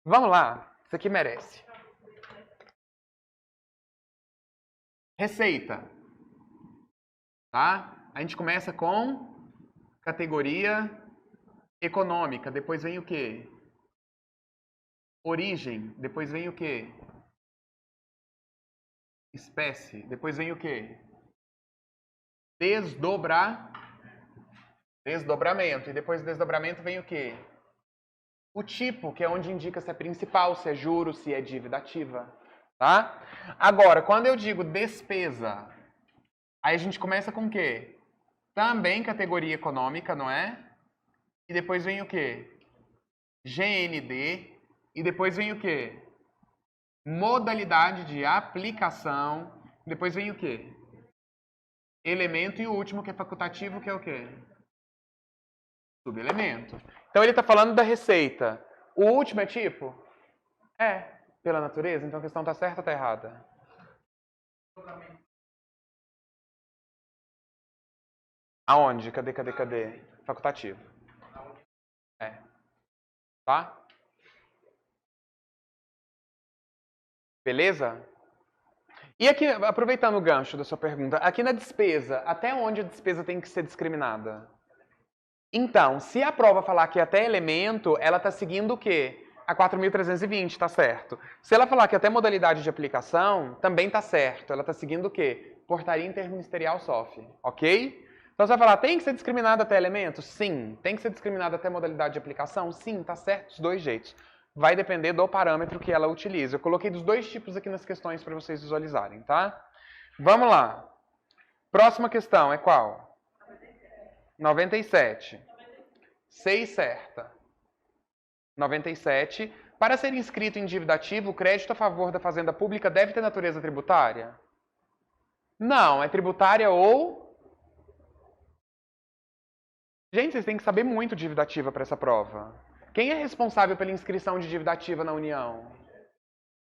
Vamos lá, isso aqui merece. Receita. Tá? A gente começa com categoria econômica. Depois vem o quê? Origem. Depois vem o quê? Espécie. Depois vem o quê? Desdobramento. E depois do desdobramento vem o quê? O tipo, que é onde indica se é principal, se é juros, se é dívida ativa. Tá? Agora, quando eu digo despesa, aí a gente começa com o quê? Também categoria econômica, não é? E depois vem o quê? GND. E depois vem o quê? Modalidade de aplicação. Depois vem o quê? Elemento. E o último, que é facultativo, que é o quê? Subelemento. Então ele está falando da receita. O último é tipo? É, pela natureza. Então a questão está certa ou está errada? Aonde? Cadê? Facultativo. É. Tá? Beleza? E aqui, aproveitando o gancho da sua pergunta, aqui na despesa, até onde a despesa tem que ser discriminada? Então, se a prova falar que até elemento, ela está seguindo o quê? A 4.320, tá certo. Se ela falar que até modalidade de aplicação, também tá certo. Ela está seguindo o quê? Portaria Interministerial SOF, ok? Então você vai falar, tem que ser discriminado até elemento? Sim. Tem que ser discriminado até modalidade de aplicação? Sim, tá certo, dos dois jeitos. Vai depender do parâmetro que ela utiliza. Eu coloquei dos dois tipos aqui nas questões para vocês visualizarem, tá? Vamos lá. Próxima questão é qual? 97. 6 certa. 97. Para ser inscrito em dívida ativa, o crédito a favor da fazenda pública deve ter natureza tributária? Não, é tributária ou... Gente, vocês têm que saber muito de dívida ativa para essa prova. Quem é responsável pela inscrição de dívida ativa na União?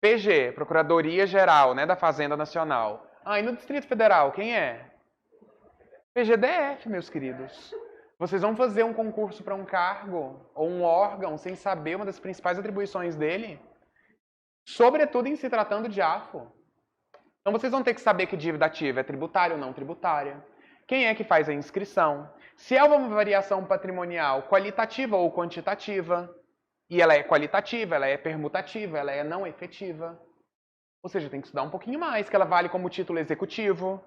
PG, Procuradoria Geral, né, da Fazenda Nacional. Ah, e no Distrito Federal, quem é? PGDF, meus queridos. Vocês vão fazer um concurso para um cargo ou um órgão sem saber uma das principais atribuições dele? Sobretudo em se tratando de AFO. Então vocês vão ter que saber que dívida ativa é tributária ou não tributária. Quem é que faz a inscrição? Se é uma variação patrimonial qualitativa ou quantitativa, e ela é qualitativa, ela é permutativa, ela é não efetiva. Ou seja, tem que estudar um pouquinho mais, que ela vale como título executivo.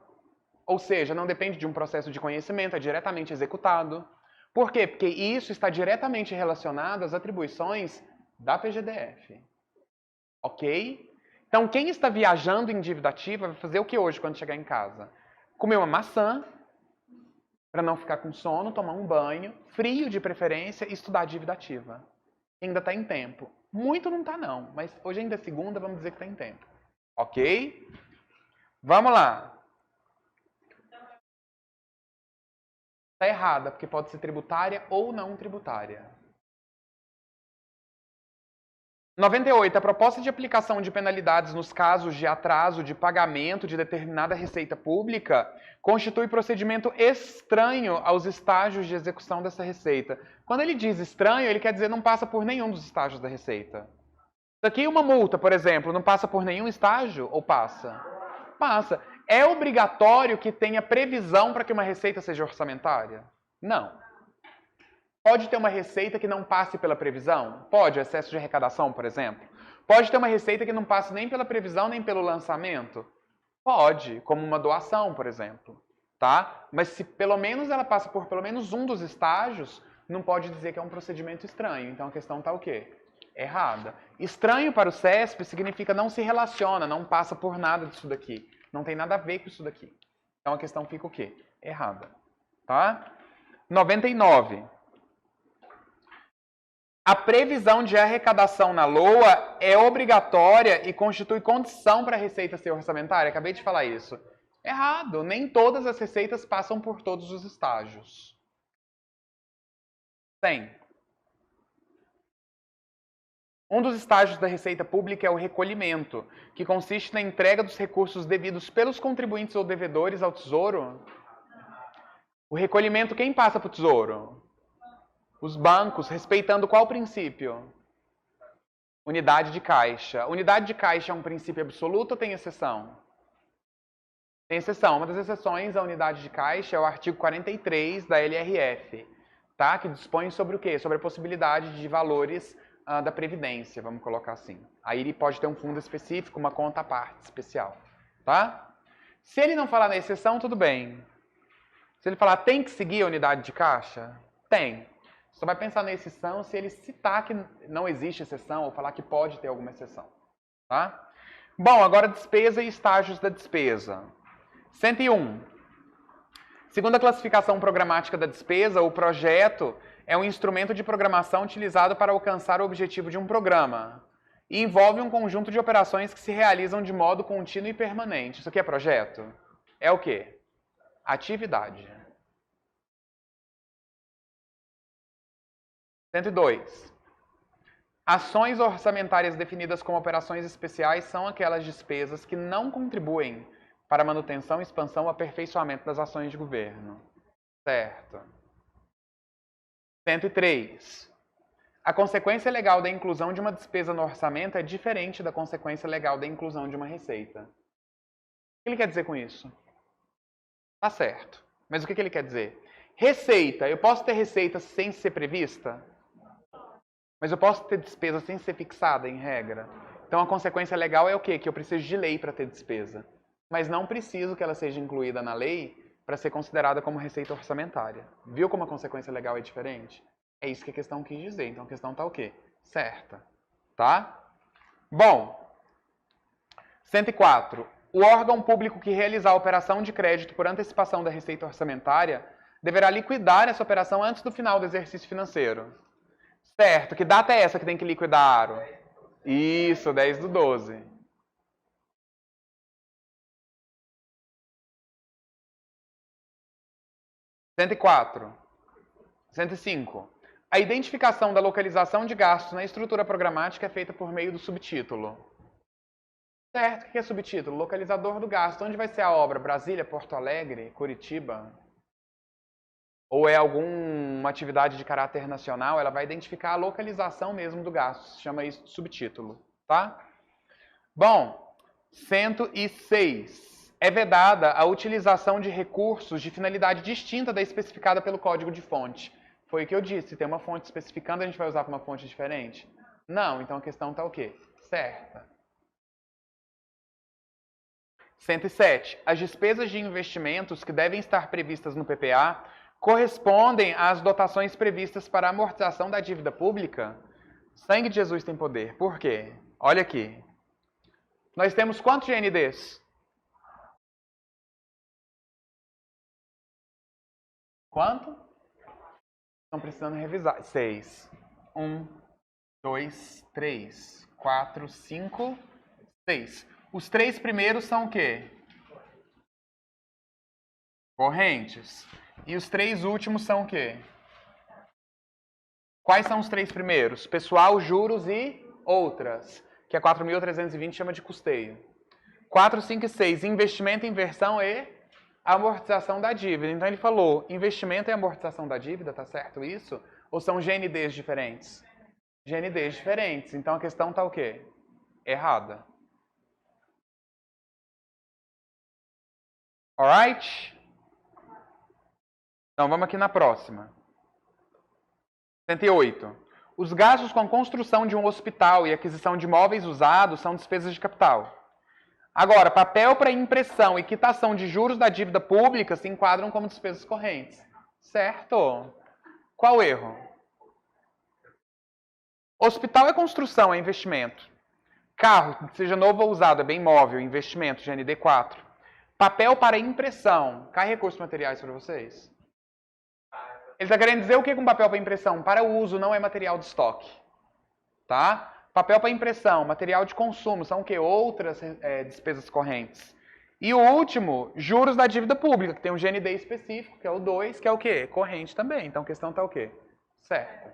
Ou seja, não depende de um processo de conhecimento, é diretamente executado. Por quê? Porque isso está diretamente relacionado às atribuições da PGDF. Ok? Então, quem está viajando em dívida ativa vai fazer o que hoje quando chegar em casa? Comer uma maçã, para não ficar com sono, tomar um banho, frio de preferência, e estudar dívida ativa. Ainda está em tempo. Muito não está não, mas hoje ainda é segunda, vamos dizer que está em tempo. Ok? Vamos lá. Está errada, porque pode ser tributária ou não tributária. 98. A proposta de aplicação de penalidades nos casos de atraso de pagamento de determinada receita pública constitui procedimento estranho aos estágios de execução dessa receita. Quando ele diz estranho, ele quer dizer não passa por nenhum dos estágios da receita. Isso aqui, uma multa, por exemplo, não passa por nenhum estágio ou passa? Passa. É obrigatório que tenha previsão para que uma receita seja orçamentária? Não. Pode ter uma receita que não passe pela previsão? Pode, excesso de arrecadação, por exemplo. Pode ter uma receita que não passe nem pela previsão nem pelo lançamento? Pode, como uma doação, por exemplo. Tá? Mas se pelo menos ela passa por pelo menos um dos estágios, não pode dizer que é um procedimento estranho. Então a questão está o quê? Errada. Estranho para o CESP significa não se relaciona, não passa por nada disso daqui. Não tem nada a ver com isso daqui. Então a questão fica o quê? Errada. Tá? 99. A previsão de arrecadação na LOA é obrigatória e constitui condição para a receita ser orçamentária? Acabei de falar isso. Errado. Nem todas as receitas passam por todos os estágios. 100. Um dos estágios da receita pública é o recolhimento, que consiste na entrega dos recursos devidos pelos contribuintes ou devedores ao Tesouro. O recolhimento, quem passa para o Tesouro? Os bancos, respeitando qual princípio? Unidade de caixa. Unidade de caixa é um princípio absoluto ou tem exceção? Tem exceção. Uma das exceções à unidade de caixa é o artigo 43 da LRF, tá? Que dispõe sobre o quê? Sobre a possibilidade de valores da Previdência, vamos colocar assim. Aí ele pode ter um fundo específico, uma conta à parte especial, tá? Se ele não falar na exceção, tudo bem. Se ele falar tem que seguir a unidade de caixa, tem. Só vai pensar na exceção se ele citar que não existe exceção ou falar que pode ter alguma exceção, tá? Bom, agora despesa e estágios da despesa. 101. Segundo a classificação programática da despesa, o projeto é um instrumento de programação utilizado para alcançar o objetivo de um programa e envolve um conjunto de operações que se realizam de modo contínuo e permanente. Isso aqui é projeto? É o quê? Atividade. 102. Ações orçamentárias definidas como operações especiais são aquelas despesas que não contribuem para a manutenção, expansão ou aperfeiçoamento das ações de governo. Certo. 103. A consequência legal da inclusão de uma despesa no orçamento é diferente da consequência legal da inclusão de uma receita. O que ele quer dizer com isso? Tá certo. Mas o que ele quer dizer? Receita. Eu posso ter receita sem ser prevista? Mas eu posso ter despesa sem ser fixada em regra? Então a consequência legal é o quê? Que eu preciso de lei para ter despesa. Mas não preciso que ela seja incluída na lei para ser considerada como receita orçamentária. Viu como a consequência legal é diferente? É isso que a questão quis dizer. Então a questão está o quê? Certa. Tá? Bom. 104. O órgão público que realizar a operação de crédito por antecipação da receita orçamentária deverá liquidar essa operação antes do final do exercício financeiro. Certo. Que data é essa que tem que liquidar? Isso, 10/12. 104. 105. A identificação da localização de gastos na estrutura programática é feita por meio do subtítulo. Certo, o que é subtítulo? Localizador do gasto. Onde vai ser a obra? Brasília, Porto Alegre, Curitiba? Ou é alguma atividade de caráter nacional? Ela vai identificar a localização mesmo do gasto. Se chama isso de subtítulo, tá? Bom, 106. É vedada a utilização de recursos de finalidade distinta da especificada pelo código de fonte. Foi o que eu disse. Se tem uma fonte especificando, a gente vai usar para uma fonte diferente? Não, então a questão está o quê? Certa. 107. As despesas de investimentos que devem estar previstas no PPA correspondem às dotações previstas para a amortização da dívida pública? Sangue de Jesus tem poder. Por quê? Olha aqui. Nós temos quantos GNDs? Quanto? Estão precisando revisar. 6. 1, 2, 3, 4, 5, 6. Os 3 primeiros são o quê? Correntes. E os 3 últimos são o quê? Quais são os 3 primeiros? Pessoal, juros e outras. Que é 4.320, chama de custeio. 4, 5 e 6. Investimento, inversão e amortização da dívida. Então ele falou investimento e amortização da dívida, tá certo isso? Ou são GNDs diferentes? GNDs diferentes. Então a questão tá o quê? Errada. Alright? Então vamos aqui na próxima. 108. Os gastos com a construção de um hospital e aquisição de imóveis usados são despesas de capital. Agora, papel para impressão e quitação de juros da dívida pública se enquadram como despesas correntes. Certo? Qual o erro? Hospital é construção, é investimento. Carro, seja novo ou usado, é bem móvel, investimento, GND 4. Papel para impressão. Cai recursos materiais para vocês? Ele está querendo dizer o que com papel para impressão? Para uso, não é material de estoque. Tá? Papel para impressão, material de consumo, são o quê? Outras despesas correntes. E o último, juros da dívida pública, que tem um GND específico, que é o 2, que é o quê? Corrente também. Então a questão está o quê? Certo.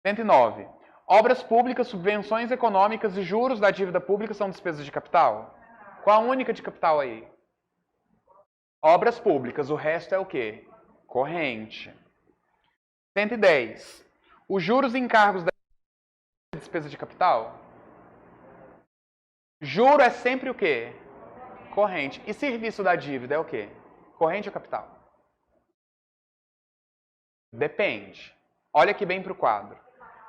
109. Obras públicas, subvenções econômicas e juros da dívida pública são despesas de capital? Qual a única de capital aí? Obras públicas, o resto é o quê? Corrente. 110. Os juros e encargos da despesa de capital? Juro é sempre o quê? Corrente. E serviço da dívida é o quê? Corrente ou capital? Depende. Olha aqui bem para o quadro.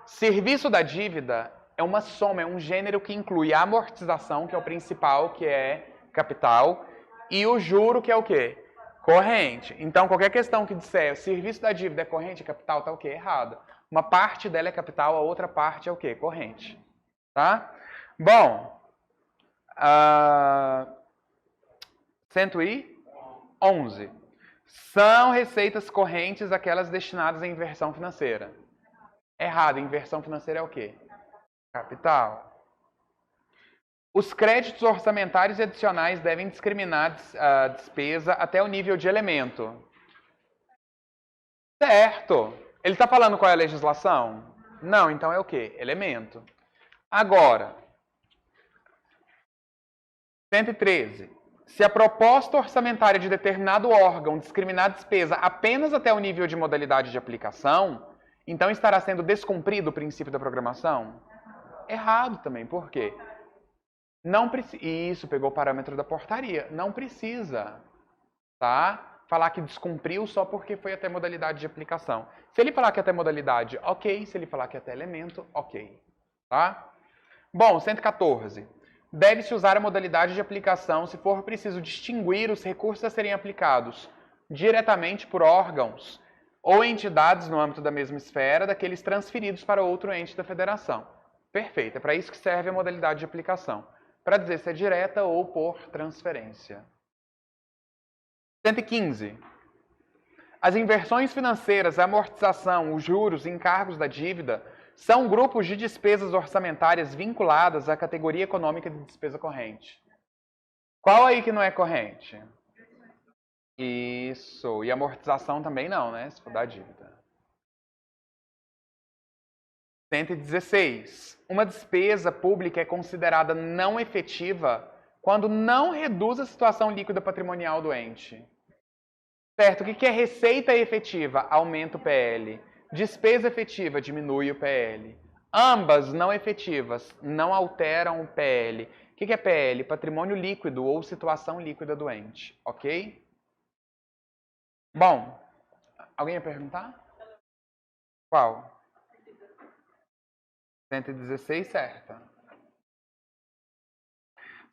Serviço da dívida é uma soma, é um gênero que inclui a amortização, que é o principal, que é capital, e o juro, que é o quê? Corrente. Então, qualquer questão que disser serviço da dívida é corrente e capital, tá o quê? Errado. Uma parte dela é capital, a outra parte é o quê? Corrente. Tá? Bom, 111. São receitas correntes aquelas destinadas à inversão financeira. Errado, inversão financeira é o quê? Capital. Os créditos orçamentários e adicionais devem discriminar a despesa até o nível de elemento. Certo. Ele está falando qual é a legislação? Não, então é o quê? Elemento. Agora, 113. Se a proposta orçamentária de determinado órgão discriminar a despesa apenas até o nível de modalidade de aplicação, então estará sendo descumprido o princípio da programação? Errado também. Por quê? Não precisa. Isso, pegou o parâmetro da portaria. Não precisa, tá? Falar que descumpriu só porque foi até modalidade de aplicação. Se ele falar que é até modalidade, ok. Se ele falar que é até elemento, ok. Tá? Bom, 114. Deve-se usar a modalidade de aplicação se for preciso distinguir os recursos a serem aplicados diretamente por órgãos ou entidades no âmbito da mesma esfera daqueles transferidos para outro ente da federação. Perfeito. É para isso que serve a modalidade de aplicação. Para dizer se é direta ou por transferência. 115. As inversões financeiras, a amortização, os juros e encargos da dívida são grupos de despesas orçamentárias vinculadas à categoria econômica de despesa corrente. Qual aí que não é corrente? Isso. E amortização também não, né? Se for da dívida. 116. Uma despesa pública é considerada não efetiva quando não reduz a situação líquida patrimonial do ente. Certo? O que é receita efetiva? Aumenta o PL. Despesa efetiva diminui o PL. Ambas não efetivas não alteram o PL. O que é PL? Patrimônio líquido ou situação líquida do ente. Ok? Bom, alguém ia perguntar? Qual? 116, certa.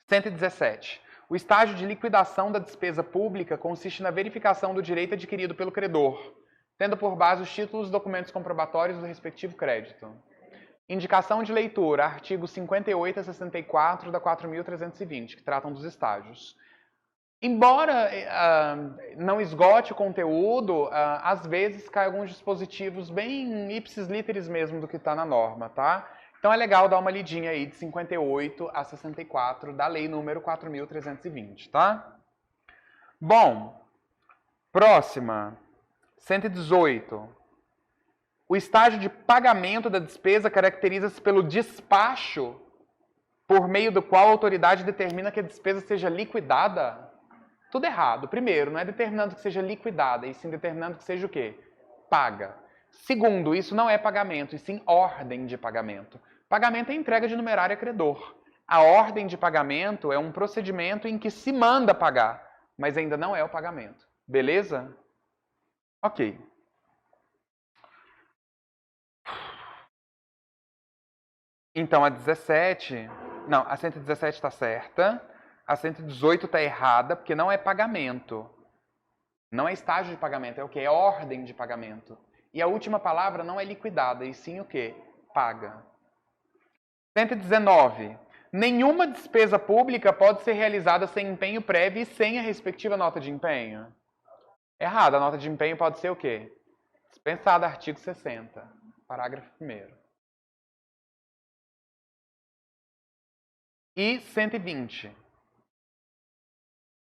117. O estágio de liquidação da despesa pública consiste na verificação do direito adquirido pelo credor, tendo por base os títulos e documentos comprobatórios do respectivo crédito. Indicação de leitura, artigos 58 a 64 da 4.320, que tratam dos estágios. Embora não esgote o conteúdo, às vezes cai alguns dispositivos bem ipsis literis mesmo do que está na norma, tá? Então é legal dar uma lidinha aí de 58 a 64 da lei número 4.320, tá? Bom, próxima, 118. O estágio de pagamento da despesa caracteriza-se pelo despacho por meio do qual a autoridade determina que a despesa seja liquidada. Tudo errado. Primeiro, não é determinando que seja liquidada, e sim determinando que seja o quê? Paga. Segundo, isso não é pagamento, e sim ordem de pagamento. Pagamento é entrega de numerário a credor. A ordem de pagamento é um procedimento em que se manda pagar, mas ainda não é o pagamento. Beleza? Ok. Então, a 17... Não, a 117 está certa. A 118 está errada, porque não é pagamento. Não é estágio de pagamento, é o quê? É ordem de pagamento. E a última palavra não é liquidada, e sim o quê? Paga. 119. Nenhuma despesa pública pode ser realizada sem empenho prévio e sem a respectiva nota de empenho. Errado, a nota de empenho pode ser o quê? Dispensada, artigo 60, parágrafo 1º. E 120.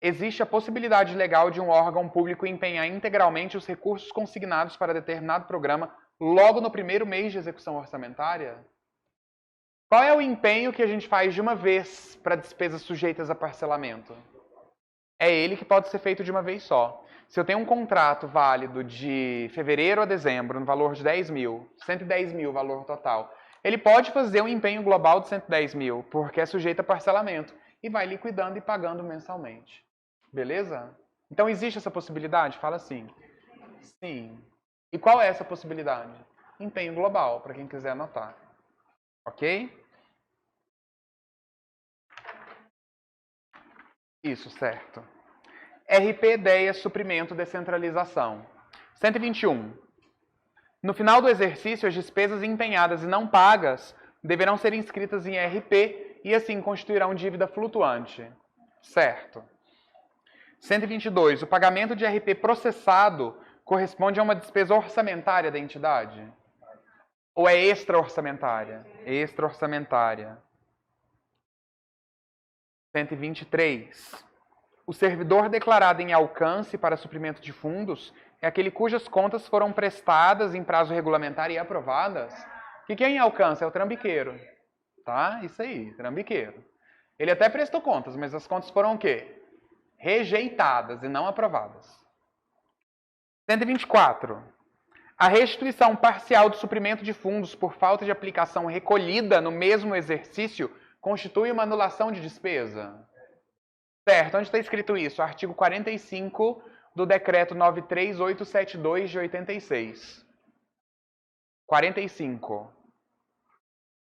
Existe a possibilidade legal de um órgão público empenhar integralmente os recursos consignados para determinado programa logo no primeiro mês de execução orçamentária? Qual é o empenho que a gente faz de uma vez para despesas sujeitas a parcelamento? É ele que pode ser feito de uma vez só. Se eu tenho um contrato válido de fevereiro a dezembro, no valor de 10 mil, 110 mil valor total, Ele pode fazer um empenho global de 110 mil, porque é sujeito a parcelamento, e vai liquidando e pagando mensalmente. Beleza? Então existe essa possibilidade? Fala sim. Sim. E qual é essa possibilidade? Empenho global, para quem quiser anotar. Ok? Isso, certo. RP, ideia, suprimento, descentralização. 121. No final do exercício, as despesas empenhadas e não pagas deverão ser inscritas em RP e assim constituirão dívida flutuante. Certo. 122. O pagamento de RP processado corresponde a uma despesa orçamentária da entidade? Ou é extra-orçamentária? Extra-orçamentária. 123. O servidor declarado em alcance para suprimento de fundos é aquele cujas contas foram prestadas em prazo regulamentar e aprovadas. O que é em alcance? É o trambiqueiro. Tá? Isso aí, trambiqueiro. Ele até prestou contas, mas as contas foram o quê? Rejeitadas e não aprovadas. 124. A restituição parcial do suprimento de fundos por falta de aplicação recolhida no mesmo exercício constitui uma anulação de despesa? Certo, onde está escrito isso? Artigo 45 do Decreto 93872 de 86. 45.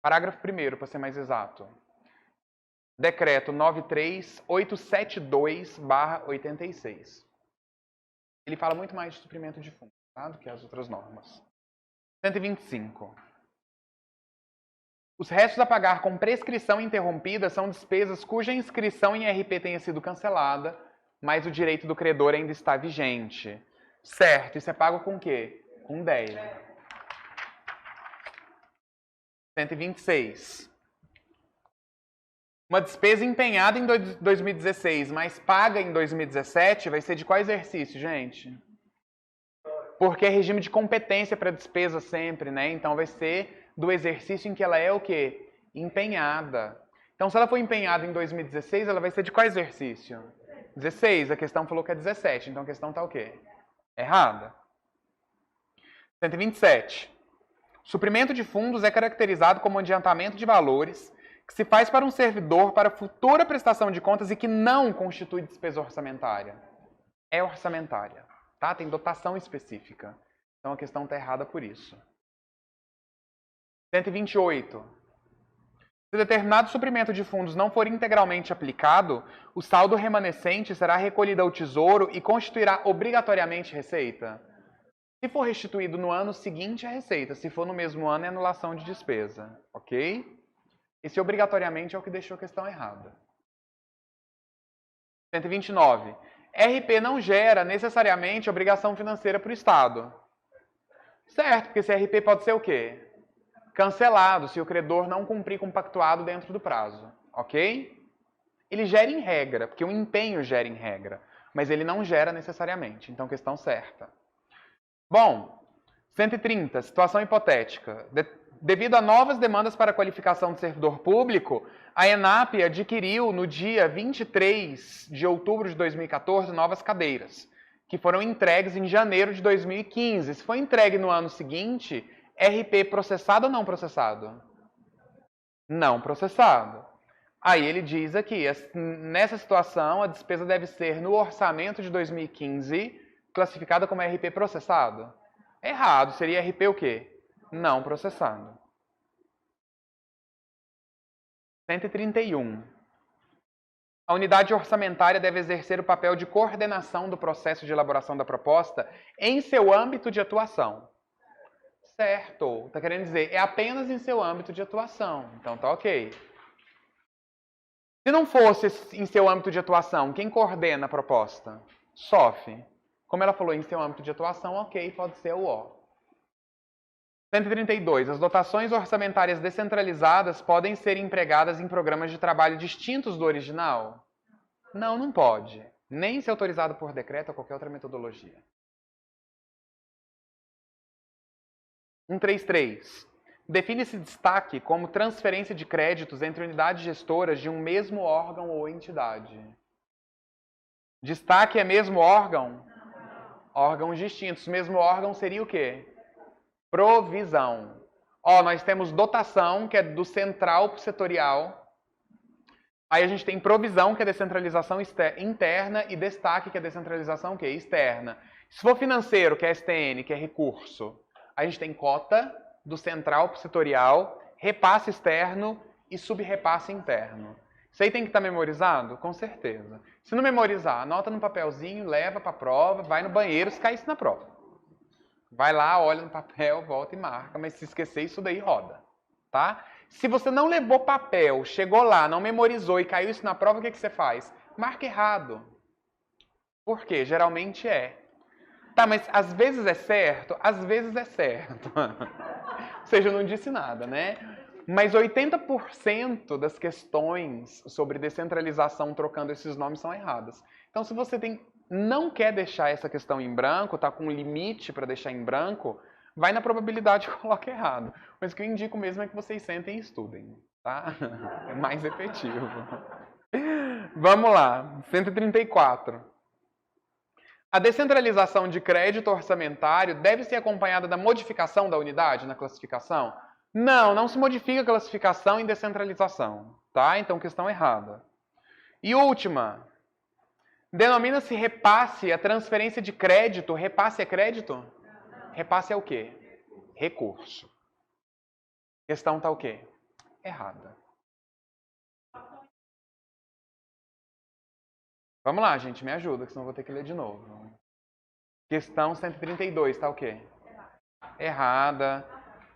Parágrafo 1º, para ser mais exato. Decreto 93872/86. Ele fala muito mais de suprimento de fundos, tá? Do que as outras normas. 125. Os restos a pagar com prescrição interrompida são despesas cuja inscrição em RP tenha sido cancelada, mas o direito do credor ainda está vigente. Certo, isso é pago com o quê? Com DEA. 126. Uma despesa empenhada em 2016, mas paga em 2017, vai ser de qual exercício, gente? Porque é regime de competência para despesa sempre, né? Então vai ser do exercício em que ela é o quê? Empenhada. Então se ela for empenhada em 2016, ela vai ser de qual exercício? 16. A questão falou que é 17, então a questão está o quê? Errada. 127. Suprimento de fundos é caracterizado como adiantamento de valores que se faz para um servidor para futura prestação de contas e que não constitui despesa orçamentária. É orçamentária, tá? Tem dotação específica. Então a questão está errada por isso. 128. Se determinado suprimento de fundos não for integralmente aplicado, o saldo remanescente será recolhido ao Tesouro e constituirá obrigatoriamente receita. Se for restituído no ano seguinte, é receita. Se for no mesmo ano, é anulação de despesa. Ok? Esse obrigatoriamente é o que deixou a questão errada. 129. RP não gera necessariamente obrigação financeira para o Estado. Certo, porque esse RP pode ser o quê? Cancelado, se o credor não cumprir com o pactuado dentro do prazo. Ok? Ele gera em regra, porque o empenho gera em regra. Mas ele não gera necessariamente. Então, questão certa. Bom, 130. Situação hipotética. Devido a novas demandas para a qualificação de servidor público, a ENAP adquiriu no dia 23 de outubro de 2014 novas cadeiras, que foram entregues em janeiro de 2015. Se foi entregue no ano seguinte, RP processado ou não processado? Não processado. Aí ele diz aqui, nessa situação, a despesa deve ser no orçamento de 2015, classificada como RP processado? Errado, seria RP o quê? Não processado. 131. A unidade orçamentária deve exercer o papel de coordenação do processo de elaboração da proposta em seu âmbito de atuação. Certo. Está querendo dizer, é apenas em seu âmbito de atuação. Então tá ok. Se não fosse em seu âmbito de atuação, quem coordena a proposta? SOF. Como ela falou em seu âmbito de atuação, ok, pode ser o O. 132. As dotações orçamentárias descentralizadas podem ser empregadas em programas de trabalho distintos do original? Não, não pode. Nem se autorizado por decreto ou qualquer outra metodologia. 133. Define-se destaque como transferência de créditos entre unidades gestoras de um mesmo órgão ou entidade. Destaque é mesmo órgão? Órgãos distintos. Mesmo órgão seria o quê? Provisão. Ó, nós temos dotação, que é do central para o setorial. Aí a gente tem provisão, que é descentralização interna, e destaque, que é descentralização que é externa. Se for financeiro, que é STN, que é recurso, a gente tem cota, do central para o setorial, repasse externo e subrepasse interno. Isso aí tem que estar memorizado? Com certeza. Se não memorizar, anota no papelzinho, leva para a prova, vai no banheiro, se cair isso na prova. Vai lá, olha no papel, volta e marca, mas se esquecer isso daí roda, tá? Se você não levou papel, chegou lá, não memorizou e caiu isso na prova, o que você faz? Marca errado. Por quê? Geralmente é. Tá, mas às vezes é certo? Às vezes é certo. Ou seja, eu não disse nada, né? Mas 80% das questões sobre descentralização trocando esses nomes são erradas. Então, se você não quer deixar essa questão em branco, tá com um limite para deixar em branco, vai na probabilidade e coloca errado. Mas o que eu indico mesmo é que vocês sentem e estudem, tá? É mais efetivo. Vamos lá, 134. A descentralização de crédito orçamentário deve ser acompanhada da modificação da unidade na classificação? Não, não se modifica a classificação em descentralização, tá? Então, questão errada. E última. Denomina-se repasse a transferência de crédito. Repasse é crédito? Repasse é o quê? Recurso. Questão tá o quê? Errada. Vamos lá, gente, me ajuda, que senão eu vou ter que ler de novo. Questão 132, tá o quê? Errada.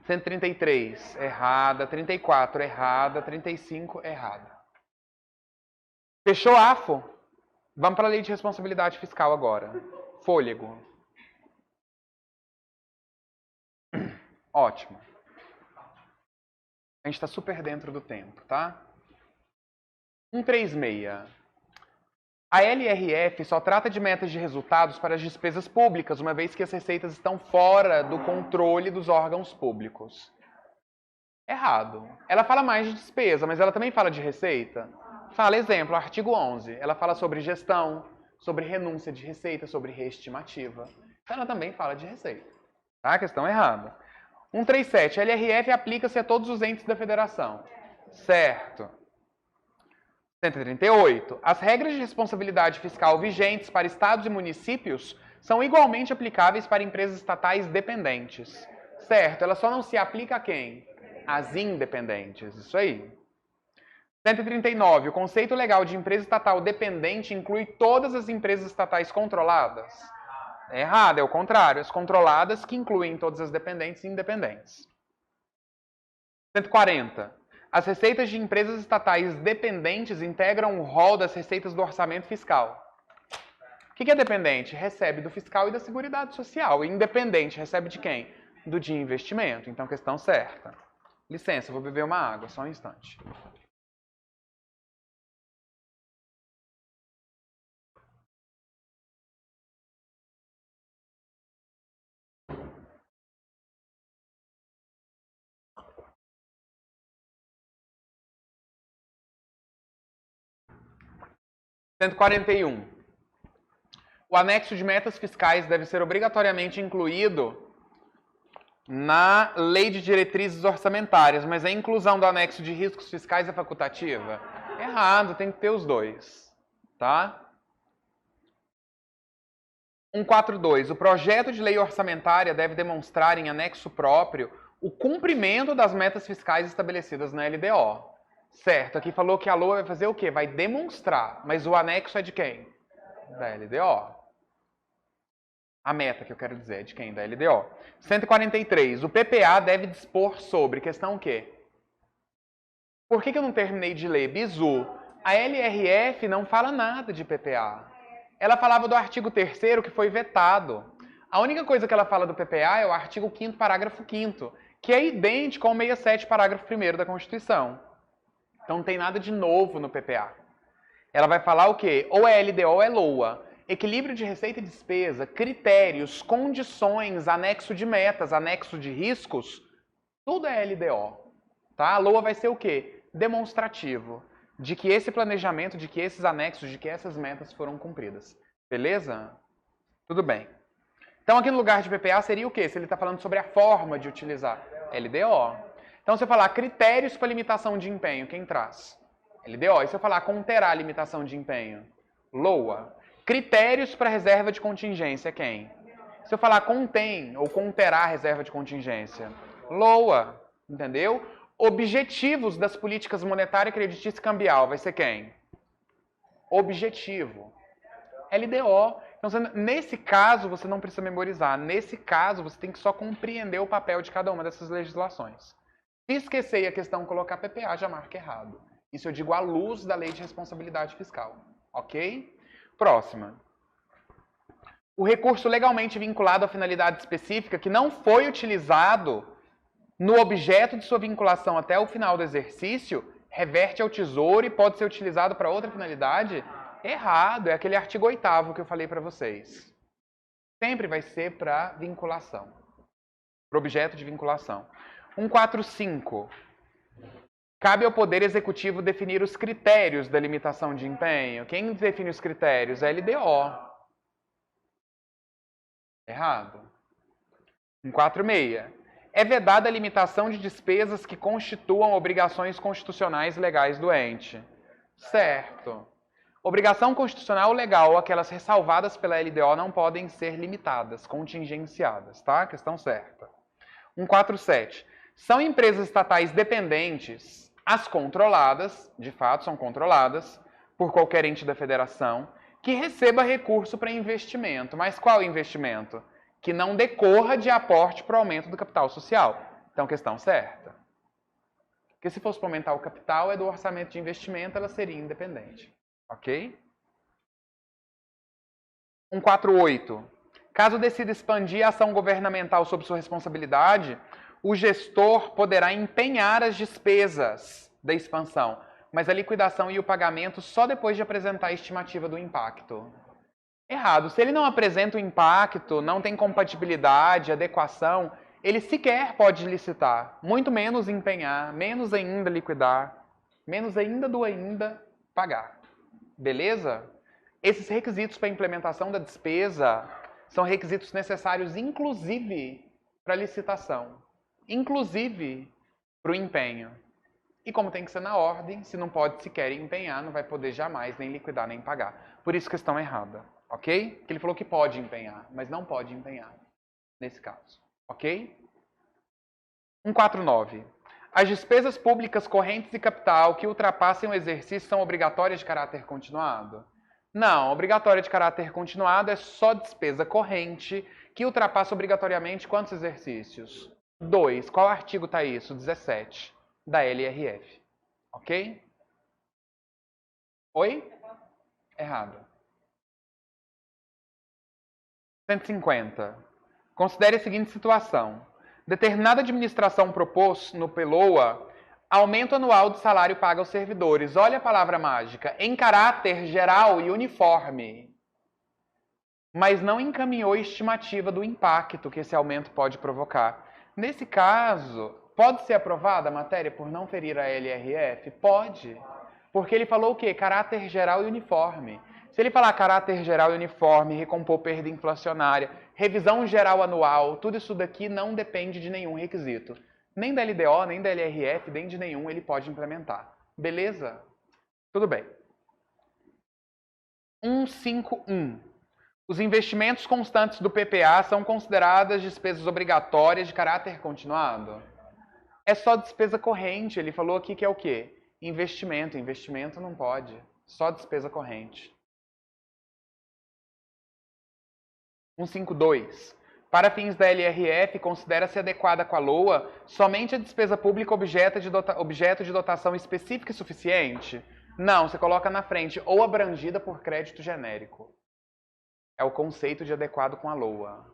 133, errada. 34, errada. 35, errada. Fechou, AFO? Vamos para a lei de responsabilidade fiscal agora. Fôlego. Ótimo. A gente está super dentro do tempo, tá? 136. A LRF só trata de metas de resultados para as despesas públicas, uma vez que as receitas estão fora do controle dos órgãos públicos. Errado. Ela fala mais de despesa, mas ela também fala de receita. Fala, exemplo, artigo 11. Ela fala sobre gestão, sobre renúncia de receita, sobre reestimativa. Então ela também fala de receita. Tá? Questão errada. 137. A LRF aplica-se a todos os entes da federação. Certo. 138. As regras de responsabilidade fiscal vigentes para estados e municípios são igualmente aplicáveis para empresas estatais dependentes. Certo, ela só não se aplica a quem? As independentes. Isso aí. 139. O conceito legal de empresa estatal dependente inclui todas as empresas estatais controladas? É errado, é o contrário. As controladas que incluem todas as dependentes e independentes. 140. As receitas de empresas estatais dependentes integram o rol das receitas do orçamento fiscal. O que é dependente? Recebe do fiscal e da Seguridade Social. E independente, recebe de quem? Do de investimento. Então, questão certa. Licença, vou beber uma água, só um instante. (141) O anexo de metas fiscais deve ser obrigatoriamente incluído na Lei de Diretrizes Orçamentárias, mas a inclusão do anexo de riscos fiscais é facultativa? Errado, tem que ter os dois, tá? 142. O projeto de lei orçamentária deve demonstrar em anexo próprio o cumprimento das metas fiscais estabelecidas na LDO. Certo, aqui falou que a LOA vai fazer o quê? Vai demonstrar, mas o anexo é de quem? Da LDO. A meta que eu quero dizer é de quem? Da LDO. 143. O PPA deve dispor sobre, questão o quê? Por que eu não terminei de ler? Bizu. A LRF não fala nada de PPA. Ela falava do artigo 3º que foi vetado. A única coisa que ela fala do PPA é o artigo 5º, parágrafo 5º, que é idêntico ao 67, parágrafo 1º da Constituição. Então não tem nada de novo no PPA. Ela vai falar o quê? Ou é LDO ou é LOA. Equilíbrio de receita e despesa, critérios, condições, anexo de metas, anexo de riscos, tudo é LDO. Tá? A LOA vai ser o quê? Demonstrativo de que esse planejamento, de que esses anexos, de que essas metas foram cumpridas. Beleza? Tudo bem. Então aqui no lugar de PPA seria o quê? Se ele está falando sobre a forma de utilizar. LDO. Então, se eu falar critérios para limitação de empenho, quem traz? LDO. E se eu falar conterá limitação de empenho? LOA. Critérios para reserva de contingência, quem? Se eu falar contém ou conterá reserva de contingência? LOA. Entendeu? Objetivos das políticas monetária, creditícia e cambial, vai ser quem? Objetivo. LDO. Então, nesse caso, você não precisa memorizar. Nesse caso, você tem que só compreender o papel de cada uma dessas legislações. Se esquecer e a questão colocar PPA, já marca errado. Isso eu digo à luz da Lei de Responsabilidade Fiscal. Ok? Próxima. O recurso legalmente vinculado à finalidade específica que não foi utilizado no objeto de sua vinculação até o final do exercício, reverte ao Tesouro e pode ser utilizado para outra finalidade? Errado. É aquele artigo 8º que eu falei para vocês. Sempre vai ser para vinculação. Para objeto de vinculação. 145. Cabe ao Poder Executivo definir os critérios da limitação de empenho. Quem define os critérios? É a LDO. Errado. 146. É vedada a limitação de despesas que constituam obrigações constitucionais legais do ente. Certo. Obrigação constitucional legal ou aquelas ressalvadas pela LDO não podem ser limitadas, contingenciadas, tá? Questão certa. 147. São empresas estatais dependentes, as controladas, de fato são controladas, por qualquer ente da federação, que receba recurso para investimento. Mas qual investimento? Que não decorra de aporte para o aumento do capital social. Então, questão certa. Porque se fosse para aumentar o capital, é do orçamento de investimento, ela seria independente. Ok? 148. Caso decida expandir a ação governamental sob sua responsabilidade, o gestor poderá empenhar as despesas da expansão, mas a liquidação e o pagamento só depois de apresentar a estimativa do impacto. Errado. Se ele não apresenta o impacto, não tem compatibilidade, adequação, ele sequer pode licitar, muito menos empenhar, menos ainda liquidar, menos ainda do ainda pagar. Beleza? Esses requisitos para a implementação da despesa são requisitos necessários, inclusive, para a licitação, inclusive para o empenho. E como tem que ser na ordem, se não pode sequer empenhar, não vai poder jamais nem liquidar nem pagar. Por isso, questão errada. Ok? Porque ele falou que pode empenhar, mas não pode empenhar nesse caso. Ok? 149. As despesas públicas correntes e capital que ultrapassem o exercício são obrigatórias de caráter continuado? Não, obrigatória de caráter continuado é só despesa corrente que ultrapassa obrigatoriamente quantos exercícios? 2. Qual artigo está isso? 17. Da LRF. Ok? Oi? Errado. 150. Considere a seguinte situação. Determinada administração propôs, no PELOA, aumento anual do salário pago aos servidores. Olha a palavra mágica. Em caráter geral e uniforme. Mas não encaminhou estimativa do impacto que esse aumento pode provocar. Nesse caso, pode ser aprovada a matéria por não ferir a LRF? Pode. Porque ele falou o quê? Caráter geral e uniforme. Se ele falar caráter geral e uniforme, recompor perda inflacionária, revisão geral anual, tudo isso daqui não depende de nenhum requisito. Nem da LDO, nem da LRF, nem de nenhum ele pode implementar. Beleza? Tudo bem. 151. Os investimentos constantes do PPA são consideradas despesas obrigatórias de caráter continuado? É só despesa corrente. Ele falou aqui que é o quê? Investimento. Investimento não pode. Só despesa corrente. 152. Para fins da LRF, considera-se adequada com a LOA somente a despesa pública objeto de dotação específica e suficiente? Não, você coloca na frente, ou abrangida por crédito genérico. É o conceito de adequado com a LOA.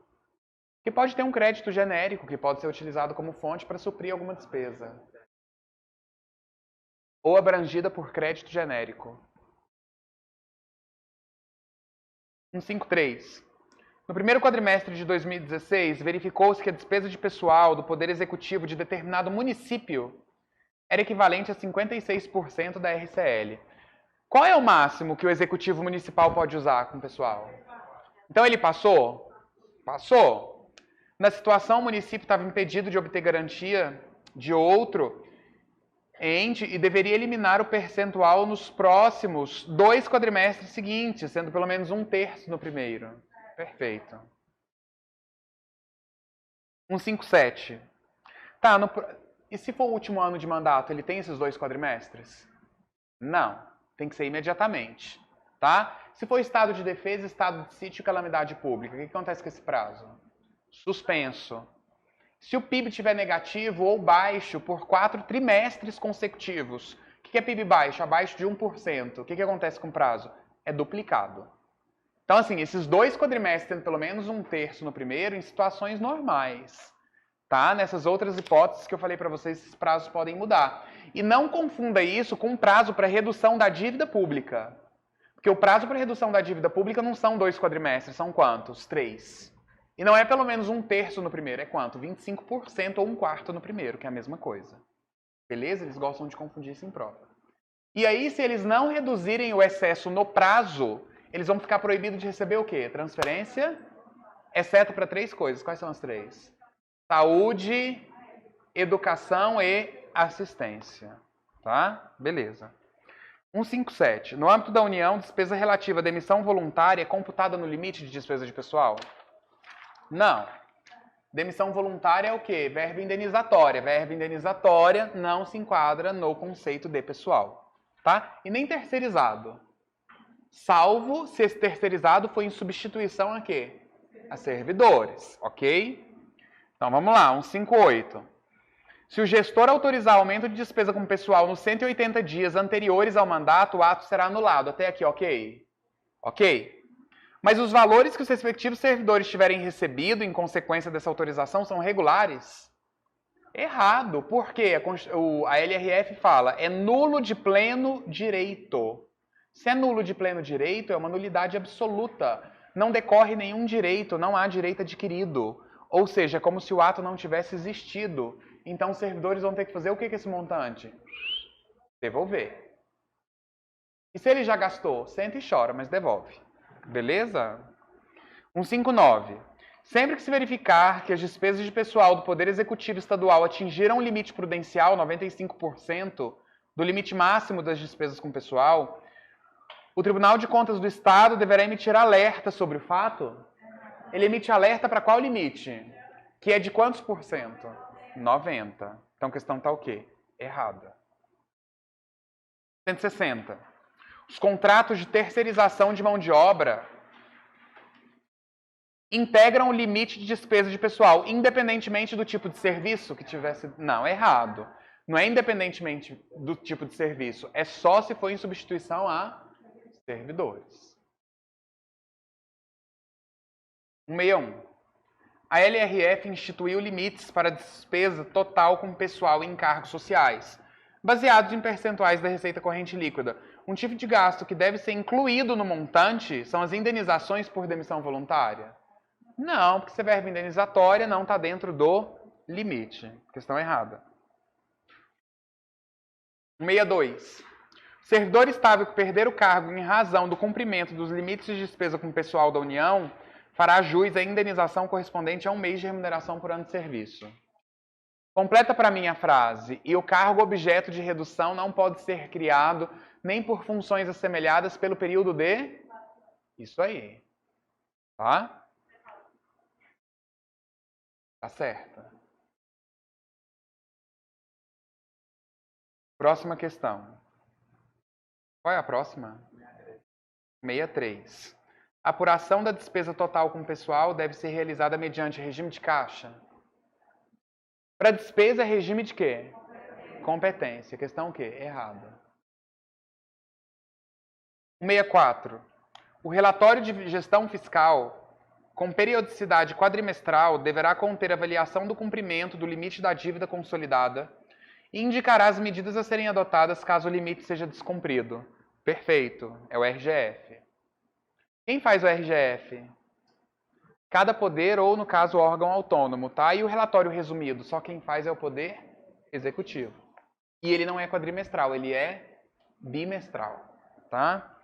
Que pode ter um crédito genérico, que pode ser utilizado como fonte para suprir alguma despesa. Ou abrangida por crédito genérico. 153. No primeiro quadrimestre de 2016, verificou-se que a despesa de pessoal do Poder Executivo de determinado município era equivalente a 56% da RCL. Qual é o máximo que o Executivo Municipal pode usar com o pessoal? Então ele passou? Passou. Na situação, o município estava impedido de obter garantia de outro ente e deveria eliminar o percentual nos próximos 2 quadrimestres seguintes, sendo pelo menos 1/3 no primeiro. Perfeito. 157. Tá, e se for o último ano de mandato, ele tem esses 2 quadrimestres? Não, tem que ser imediatamente, tá? Se for estado de defesa, estado de sítio e calamidade pública, o que acontece com esse prazo? Suspenso. Se o PIB estiver negativo ou baixo por 4 trimestres consecutivos, o que é PIB baixo? Abaixo de 1%. O que acontece com o prazo? É duplicado. Então, assim, esses 2 quadrimestres tendo pelo menos 1/3 no primeiro, em situações normais. Tá? Nessas outras hipóteses que eu falei para vocês, esses prazos podem mudar. E não confunda isso com um prazo para redução da dívida pública. Porque o prazo para redução da dívida pública não são 2 quadrimestres, são quantos? 3. E não é pelo menos 1/3 no primeiro, é quanto? 25% ou 1/4 no primeiro, que é a mesma coisa. Beleza? Eles gostam de confundir isso em prova. E aí, se eles não reduzirem o excesso no prazo, eles vão ficar proibidos de receber o quê? Transferência, exceto para 3 coisas. Quais são as 3? Saúde, educação e assistência. Tá? Beleza. 157. No âmbito da União, despesa relativa à demissão voluntária é computada no limite de despesa de pessoal? Não. Demissão voluntária é o quê? Verba indenizatória. Verba indenizatória não se enquadra no conceito de pessoal. Tá? E nem terceirizado. Salvo se esse terceirizado for em substituição a quê? A servidores. Ok? Então vamos lá. 158. Se o gestor autorizar aumento de despesa com pessoal nos 180 dias anteriores ao mandato, o ato será anulado. Até aqui, ok? Ok? Mas os valores que os respectivos servidores tiverem recebido em consequência dessa autorização são regulares? Errado. Por quê? A LRF fala, é nulo de pleno direito. Se é nulo de pleno direito, é uma nulidade absoluta. Não decorre nenhum direito, não há direito adquirido. Ou seja, é como se o ato não tivesse existido. Então os servidores vão ter que fazer o que com esse montante? Devolver. E se ele já gastou? Senta e chora, mas devolve. Beleza? 159. Sempre que se verificar que as despesas de pessoal do Poder Executivo Estadual atingiram o limite prudencial, 95%, do limite máximo das despesas com pessoal, o Tribunal de Contas do Estado deverá emitir alerta sobre o fato. Ele emite alerta para qual limite? Que é de quantos por cento? 90. Então a questão está o quê? Errada. 160. Os contratos de terceirização de mão de obra integram o limite de despesa de pessoal, independentemente do tipo de serviço que tivesse... Não, é errado. Não é independentemente do tipo de serviço. É só se for em substituição a servidores. 161. A LRF instituiu limites para despesa total com pessoal e encargos sociais, baseados em percentuais da receita corrente líquida. Um tipo de gasto que deve ser incluído no montante são as indenizações por demissão voluntária. Não, porque se é verba indenizatória não está dentro do limite. Questão errada. 162. O servidor estável que perder o cargo em razão do cumprimento dos limites de despesa com o pessoal da União fará jus à indenização correspondente a 1 mês de remuneração por ano de serviço. Completa para mim a frase. E o cargo objeto de redução não pode ser criado nem por funções assemelhadas pelo período de... Isso aí. Tá? Tá certa. Próxima questão. Qual é a próxima? 63. A apuração da despesa total com o pessoal deve ser realizada mediante regime de caixa. Para despesa, regime de quê? Competência. Questão o quê? Errada. 164. O relatório de gestão fiscal, com periodicidade quadrimestral, deverá conter avaliação do cumprimento do limite da dívida consolidada e indicará as medidas a serem adotadas caso o limite seja descumprido. Perfeito. É o RGF. Quem faz o RGF? Cada poder ou, no caso, órgão autônomo, tá? E o relatório resumido? Só quem faz é o Poder Executivo. E ele não é quadrimestral, ele é bimestral, tá?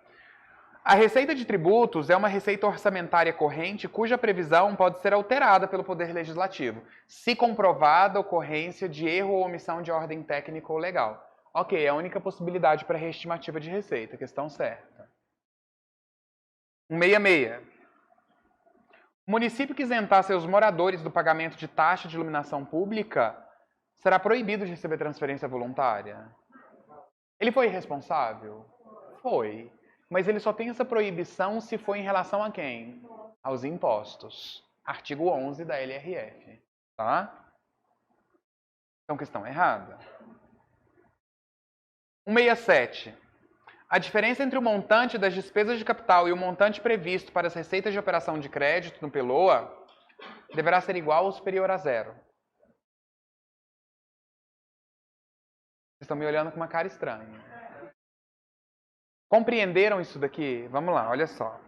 A receita de tributos é uma receita orçamentária corrente cuja previsão pode ser alterada pelo Poder Legislativo, se comprovada a ocorrência de erro ou omissão de ordem técnica ou legal. Ok, é a única possibilidade para reestimativa de receita, questão certa. 166. O município que isentar seus moradores do pagamento de taxa de iluminação pública será proibido de receber transferência voluntária. Ele foi irresponsável? Foi. Mas ele só tem essa proibição se for em relação a quem? Aos impostos. Artigo 11 da LRF. Tá? Então, questão errada. 167. A diferença entre o montante das despesas de capital e o montante previsto para as receitas de operação de crédito no PELOA deverá ser igual ou superior a zero. Vocês estão me olhando com uma cara estranha. Compreenderam isso daqui? Vamos lá, olha só.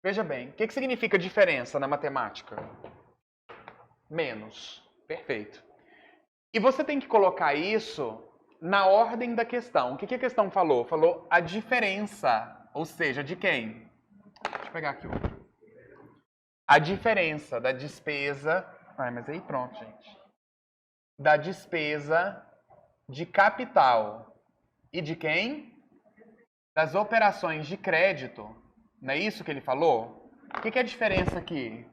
Veja bem, o que significa diferença na matemática? Menos. Perfeito. E você tem que colocar isso na ordem da questão. O que a questão falou? Falou a diferença, ou seja, de quem? Deixa eu pegar aqui outro. A diferença da despesa... mas aí pronto, gente. Da despesa de capital. E de quem? Das operações de crédito. Não é isso que ele falou? O que é a diferença aqui?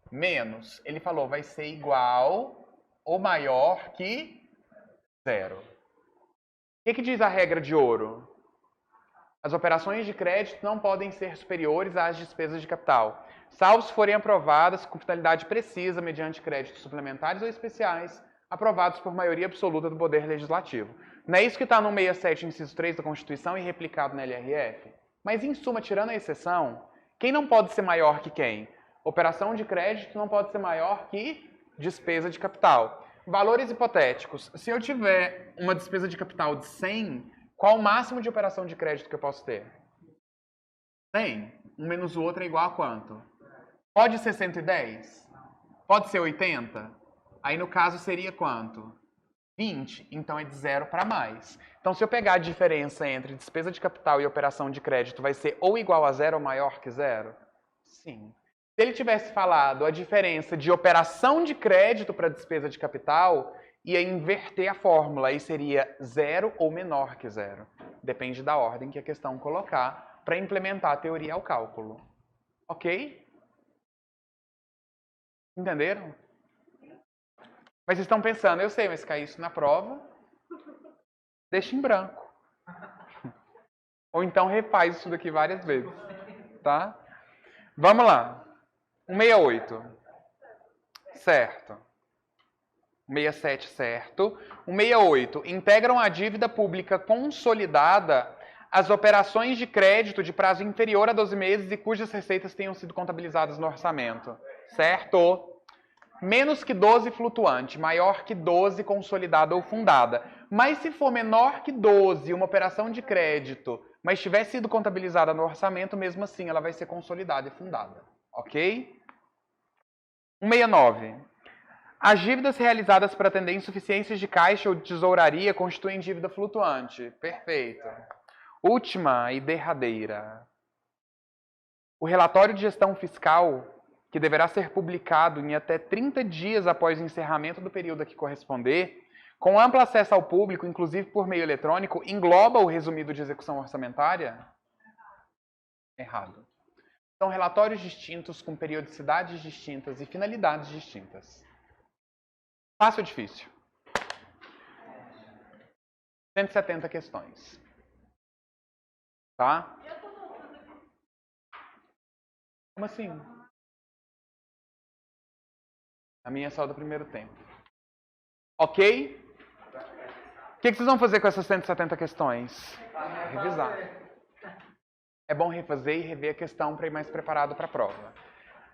Menos. Ele falou vai ser igual ou maior que zero. O que diz a regra de ouro? As operações de crédito não podem ser superiores às despesas de capital, salvo se forem aprovadas com finalidade precisa mediante créditos suplementares ou especiais, aprovados por maioria absoluta do Poder Legislativo. Não é isso que está no 67, inciso 3 da Constituição e replicado na LRF? Mas, em suma, tirando a exceção, quem não pode ser maior que quem? Operação de crédito não pode ser maior que despesa de capital. Valores hipotéticos. Se eu tiver uma despesa de capital de 100, qual o máximo de operação de crédito que eu posso ter? 100. Um menos o outro é igual a quanto? Pode ser 110? Pode ser 80? Aí, no caso, seria quanto? 20. Então, é de 0 para mais. Então, se eu pegar a diferença entre despesa de capital e operação de crédito, vai ser ou igual a 0 ou maior que 0? Sim. Se ele tivesse falado a diferença de operação de crédito para despesa de capital, ia inverter a fórmula e seria 0 ou menor que 0. Depende da ordem que a questão colocar para implementar a teoria ao cálculo. Ok? Entenderam? Mas vocês estão pensando, eu sei, mas cair isso na prova, deixa em branco. Ou então refaz isso daqui várias vezes. Tá? Vamos lá. 168. Certo. 167, certo. 168. Integram a dívida pública consolidada as operações de crédito de prazo inferior a 12 meses e cujas receitas tenham sido contabilizadas no orçamento. Certo. Menos que 12 flutuante, maior que 12 consolidada ou fundada. Mas se for menor que 12 uma operação de crédito, mas tiver sido contabilizada no orçamento, mesmo assim ela vai ser consolidada e fundada. Ok? 169. As dívidas realizadas para atender insuficiências de caixa ou de tesouraria constituem dívida flutuante. Perfeito. Última e derradeira. O relatório de gestão fiscal, que deverá ser publicado em até 30 dias após o encerramento do período a que corresponder, com amplo acesso ao público, inclusive por meio eletrônico, engloba o resumido de execução orçamentária? Errado. São relatórios distintos, com periodicidades distintas e finalidades distintas. Fácil ou difícil? 170 questões. Tá? Como assim? A minha é só do primeiro tempo. Ok? O que vocês vão fazer com essas 170 questões? Revisar. É bom refazer e rever a questão para ir mais preparado para a prova.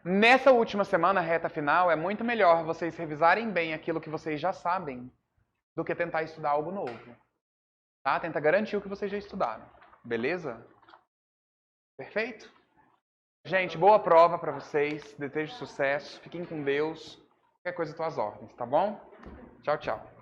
Nessa última semana, reta final, é muito melhor vocês revisarem bem aquilo que vocês já sabem do que tentar estudar algo novo. Tá? Tenta garantir o que vocês já estudaram. Beleza? Perfeito? Gente, boa prova para vocês. Desejo sucesso. Fiquem com Deus. Qualquer coisa, tuas ordens, tá bom? Tchau, tchau.